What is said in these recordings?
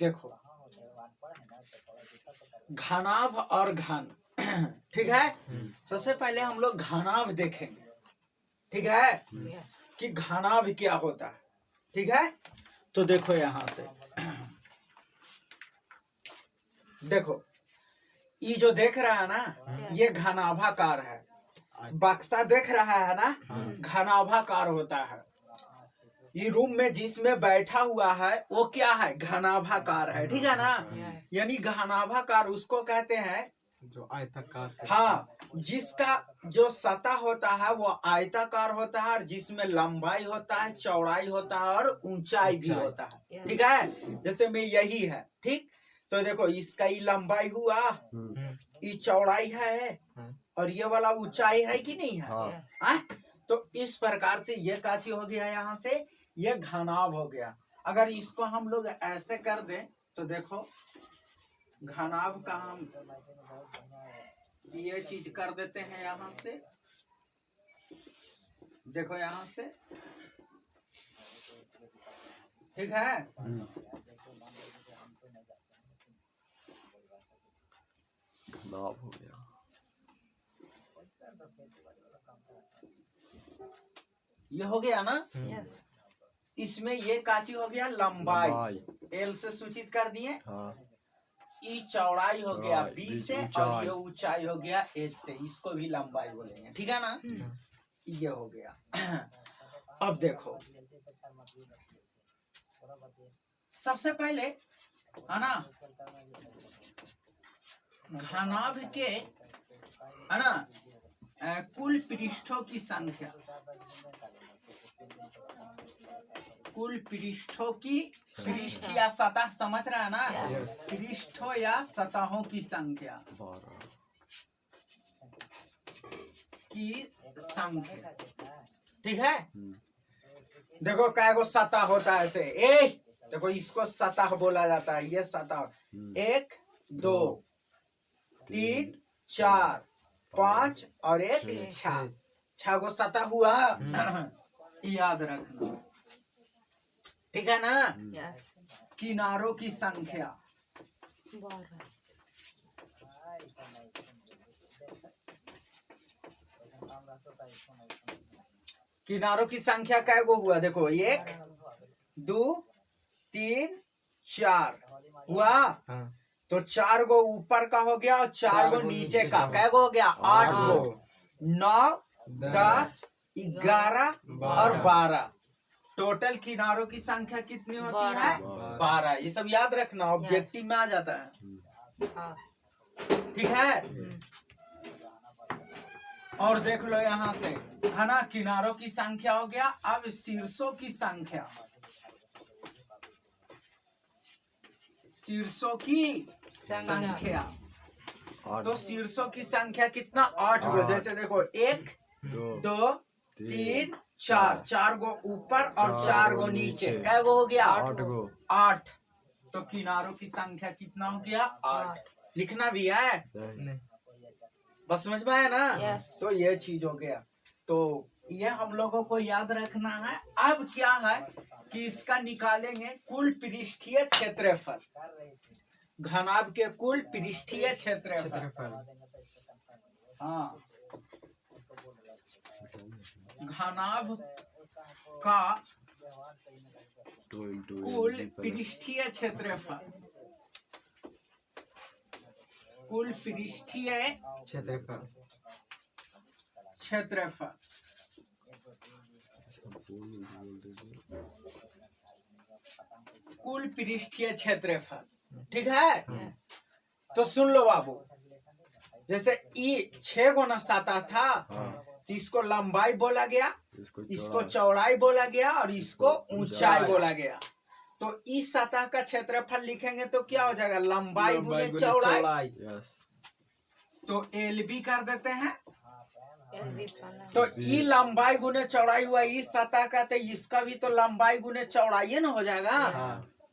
देखो घनाभ और घन, ठीक है। सबसे पहले हम लोग घनाभ देखेंगे, ठीक है, कि घनाभ क्या होता है, ठीक है। तो देखो यहाँ से देखो, ये जो देख रहा है ना, ये घनाभाकार है। बक्सा देख रहा है ना, घनाभाकार होता है। ये रूम में जिसमें बैठा हुआ है वो क्या है, घनाभाकार है, ठीक है ना। यानी घनाभाकार उसको कहते हैं जो आयताकार, हाँ, जिसका जो सतह होता है वो आयताकार होता है, और जिसमें लंबाई होता है, चौड़ाई होता है और ऊंचाई भी होता है, ठीक है। जैसे में यही है, ठीक। तो देखो इसका ही लंबाई हुआ, ये चौड़ाई है, और ये वाला ऊंचाई है कि नहीं है, तो इस प्रकार से ये काची हो गया, यहाँ से ये घनाभ हो गया। अगर इसको हम लोग ऐसे कर दें तो देखो घनाभ का हम ये चीज कर देते हैं यहाँ से, देखो यहाँ से, ठीक है। घनाभ हो गया, ये हो गया ना। इसमें ये काची हो गया, लंबाई एल से सूचित कर दिए। ई चौड़ाई हो गया बी से, और ये ऊंचाई हो गया एच से, इसको भी लंबाई बोलेंगे, ठीक है ना। ये हो गया। अब देखो सबसे पहले है ना, घनाभ के है ना कुल पृष्ठों की संख्या, कुल पृष्ठों की, पृष्ठ या सतह समझ रहा है ना, पृष्ठों या सतहों की संख्या, ठीक है। देखो काय को सतह होता है ऐसे, देखो इसको सतह बोला जाता है, ये सतह 1 2 3 4 5 और 1 6 को सतह हुआ। याद रखना, ठीक है ना। किनारों की संख्या, किनारों की संख्या काय को हुआ, देखो 1 2 3 4 हुआ, तो 4 गो ऊपर का हो गया और 4 गो नीचे का, काय को हो गया 8 गो, 9 10 11 और 12। टोटल किनारों की संख्या कितनी होती है, 12। ये सब याद रखना, ऑब्जेक्टिव में आ जाता है, ठीक है। और देख लो यहाँ से है ना, किनारों की संख्या हो गया। अब शीर्षों की संख्या, शीर्षों की संख्या, तो शीर्षों की संख्या कितना, 8 गो। जैसे देखो 1 2 3 4 गो ऊपर और 4 गो नीचे, क्या गो हो गया, 8। तो किनारों की संख्या कितना हो गया, 8। लिखना भी है, बस समझ में आया ना। तो ये चीज हो गया, तो ये हम लोगों को याद रखना है। अब क्या है कि इसका निकालेंगे कुल पृष्ठीय क्षेत्रफल, घनाभ के कुल पृष्ठीय क्षेत्रफल। हाँ, घनाभ का कुल पृष्ठीय क्षेत्रफल, कुल पृष्ठीय क्षेत्रफल, कुल पृष्ठीय क्षेत्रफल, ठीक है। तो सुन लो बाबू, जैसे ई 6 गुना सतह था, तो इसको लंबाई बोला गया, इसको चौड़ाई बोला गया और इसको ऊंचाई बोला गया। तो इस सतह का क्षेत्रफल लिखेंगे तो क्या हो जाएगा, लंबाई गुने चौड़ाई। तो LB कर देते हैं। तो ई लंबाई गुने चौड़ाई हुआ इस सतह का, तो इसका भी तो लंबाई गुने चौड़ाई ना हो जाएगा।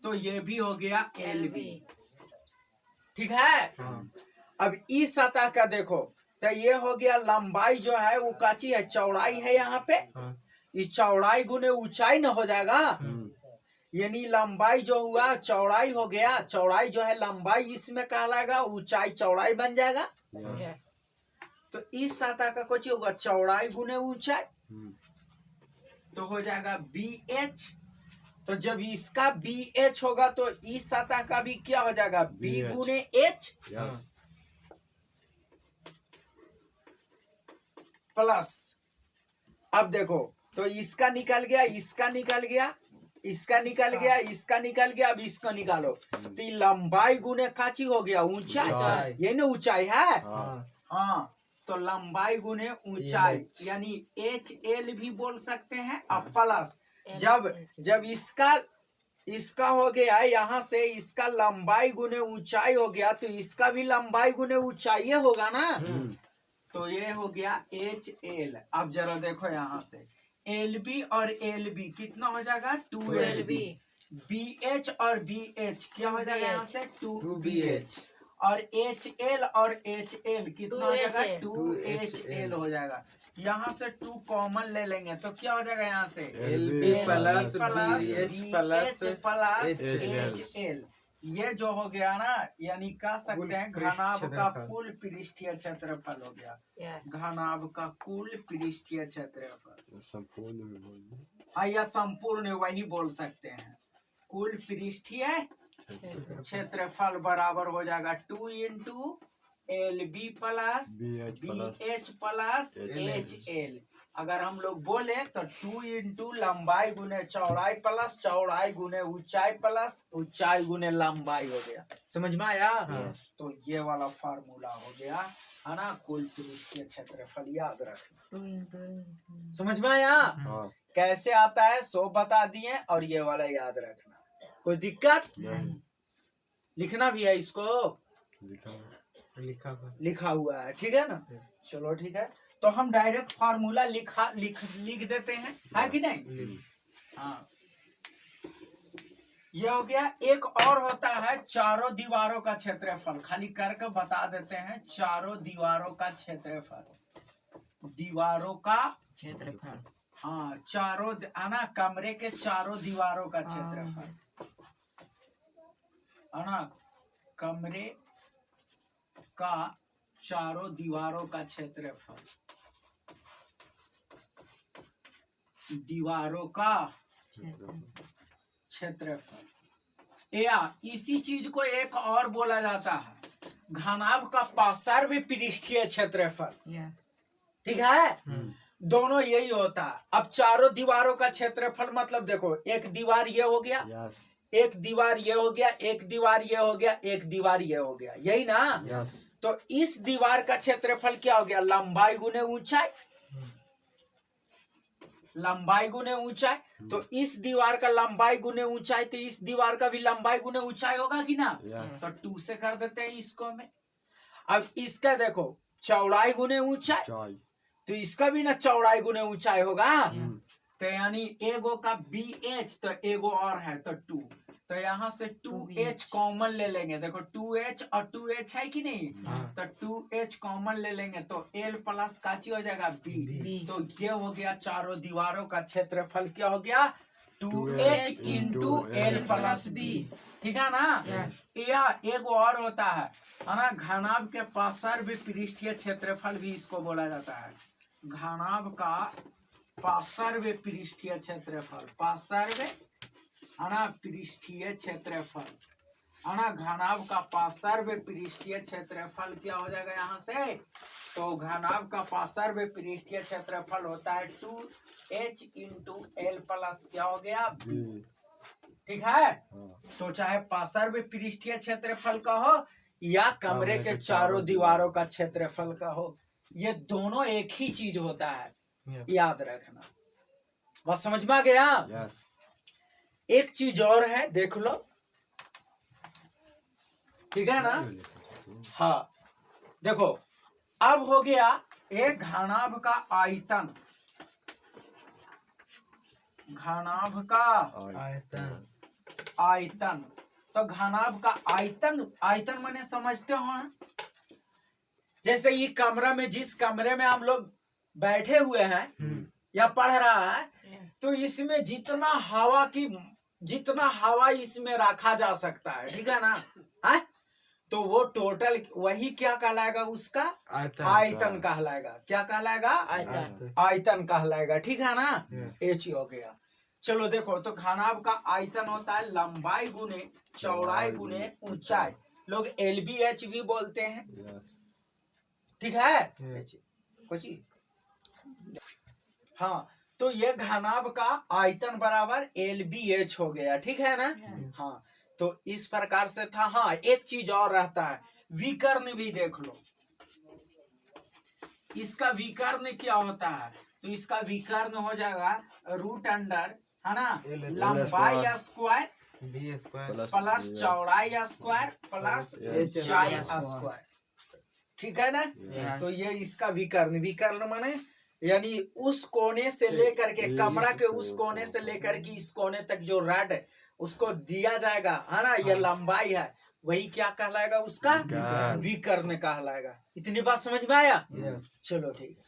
तो ये भी हो गया LB, ठीक है। अब इस सतह का देखो, तो ये हो गया लंबाई जो है वो काची है, चौड़ाई है यहाँ पे, ये चौड़ाई गुने ऊंचाई न हो जाएगा। यानी लंबाई जो हुआ चौड़ाई हो गया, चौड़ाई जो है लंबाई इसमें कहलाएगा, ऊंचाई चौड़ाई बन जाएगा। तो इस सतह का कुछ होगा चौड़ाई गुने ऊंचाई, तो हो जाएगा BH। तो जब इसका BH होगा तो इस सतह का भी क्या हो जाएगा B गुने H प्लस। अब देखो तो इसका निकल गया, इसका निकल गया, इसका निकल गया, इसका निकल गया, अब इसका निकालो तो ये लंबाई गुने काची हो गया ऊंचाई, ये ना ऊंचाई है। हाँ तो लंबाई गुने ऊंचाई यानी HL भी बोल सकते हैं। अब प्लस जब इसका हो गया यहाँ से इसका लंबाई गुने ऊंचाई हो गया तो इसका भी लंबाई गुने ऊंचाई होगा ना, तो ये हो गया HL। अब जरा देखो यहाँ से LB और LB कितना हो जाएगा 2LB, BH और BH क्या हो जाएगा यहाँ से 2BH, और HL और HL कितना हो जाएगा 2HL हो जाएगा। यहाँ से 2 कॉमन ले लेंगे तो क्या हो जाएगा यहाँ से LB plus BH plus HL। ये जो हो गया ना यानी कह सकते हैं घनाभ का कुल पृष्ठीय क्षेत्रफल हो गया, घनाभ का कुल पृष्ठीय क्षेत्रफल। संपूर्ण में बोल दो। हाँ या संपूर्ण वही बोल सकते हैं। कुल पृष्ठीय क्षेत्रफल बराबर हो जाएगा 2 into LB plus BH plus HL। अगर हम लोग बोले तो 2 इंटू लंबाई गुने चौड़ाई प्लस चौड़ाई गुने ऊंचाई प्लस ऊंचाई गुने लंबाई हो गया। समझ में आया? तो ये वाला फार्मूला हो गया है ना कुल पृष्ठीय क्षेत्रफल, याद रखना। समझ में आया? कैसे आता है सो बता दिए और ये वाला याद रखना। कोई दिक्कत? लिखना भी है इसको, लिखा हुआ है, ठीक है ना? चलो ठीक है, तो हम डायरेक्ट फार्मूला लिख देते हैं, है कि नहीं? हाँ ये हो गया। एक और होता है चारों दीवारों का क्षेत्रफल, खाली करके बता देते हैं। चारों दीवारों का क्षेत्रफल, दीवारों का क्षेत्रफल, हाँ चारों है ना कमरे के चारों दीवारों का क्षेत्रफल है ना, कमरे का चारों दीवारों का क्षेत्रफल, दीवारों का क्षेत्रफल। या इसी चीज को एक और बोला जाता है घनाभ का पार्श्व पृष्ठीय क्षेत्रफल, ठीक है? दोनों यही होता है। अब चारों दीवारों का क्षेत्रफल मतलब देखो एक दीवार ये हो गया, एक दीवार ये हो गया, एक दीवार ये हो गया, एक दीवार ये हो गया, यही ना? तो इस दीवार का क्षेत्रफल क्या हो गया लंबाई गुने ऊंचाई, लंबाई गुने ऊंचाई। तो इस दीवार का लंबाई गुने ऊंचाई तो इस दीवार का भी लंबाई गुने ऊंचाई होगा कि ना? तो 2 से कर देते हैं इसको में। अब इसका देखो चौड़ाई गुने ऊंचाई, तो इसका भी ना चौड़ाई गुने ऊंचाई होगा। तो यानी एगो का BH तो एगो और है तो 2, तो यहाँ से 2H कॉमन ले लेंगे। देखो 2H और 2H है कि नहीं? तो 2H कॉमन ले लेंगे तो L प्लस काची हो जाएगा B। तो ये हो गया चारों दीवारों का क्षेत्रफल क्या हो गया 2H into L plus B, ठीक है ना? या एगो और होता है ना घनाभ के पार्श्व पृष्ठीय क्षेत्रफल भी इसको बोला जाता है। घनाभ का पार्श्व पृष्ठीय क्षेत्रफल, पार्श्व है पृष्ठीय क्षेत्रफल है ना, घनाभ का पार्श्व पृष्ठीय क्षेत्रफल क्या हो जाएगा यहाँ से? तो घनाभ का पार्श्व पृष्ठीय क्षेत्रफल होता है 2H इंटू L प्लस क्या हो गया B, ठीक है? तो चाहे पार्श्व पृष्ठीय क्षेत्रफल का हो या कमरे के चारों दीवारों का क्षेत्रफल का हो, ये दोनों एक ही चीज होता है, याद रखना। बात समझ में आ गया? एक चीज और है देख लो, ठीक है ना? हाँ देखो अब हो गया एक घनाभ का आयतन, घनाभ का आयतन। तो घनाभ का आयतन, आयतन माने समझते हो जैसे ये कमरा में, जिस कमरे में हम लोग बैठे हुए हैं या पढ़ रहा है, तो इसमें जितना हवा की जितना हवा इसमें रखा जा सकता है, ठीक है ना, है? तो वो टोटल वही क्या कहलाएगा, उसका आयतन कहलाएगा। क्या कहलाएगा? आयतन कहलाएगा, ठीक है ना। एच हो गया। चलो देखो, तो घनाभ का आयतन होता है लंबाई गुने चौड़ाई गुने ऊंचाई, लोग LBH भी बोलते हैं, ठीक है। कुछ हाँ, तो ये घनाभ का आयतन बराबर LBH हो गया, ठीक है ना। हाँ, तो इस प्रकार से था। हाँ, एक चीज और रहता है, विकर्ण भी देख लो। इसका विकर्ण क्या होता है? तो इसका विकर्ण हो जाएगा रूट अंडर, है ना, लंबाई स्क्वायर प्लस चौड़ाई स्क्वायर प्लस ऊंचाई स्क्वायर, ठीक है ना। तो ये इसका विकर्ण माने यानी उस कोने से लेकर के, कमरा के उस कोने से लेकर के इस कोने तक जो रॉड है उसको दिया जाएगा, है ना, ये लंबाई है, वही क्या कहलाएगा, उसका विकर्ण कहलाएगा। इतनी बात समझ में आया? चलो ठीक है।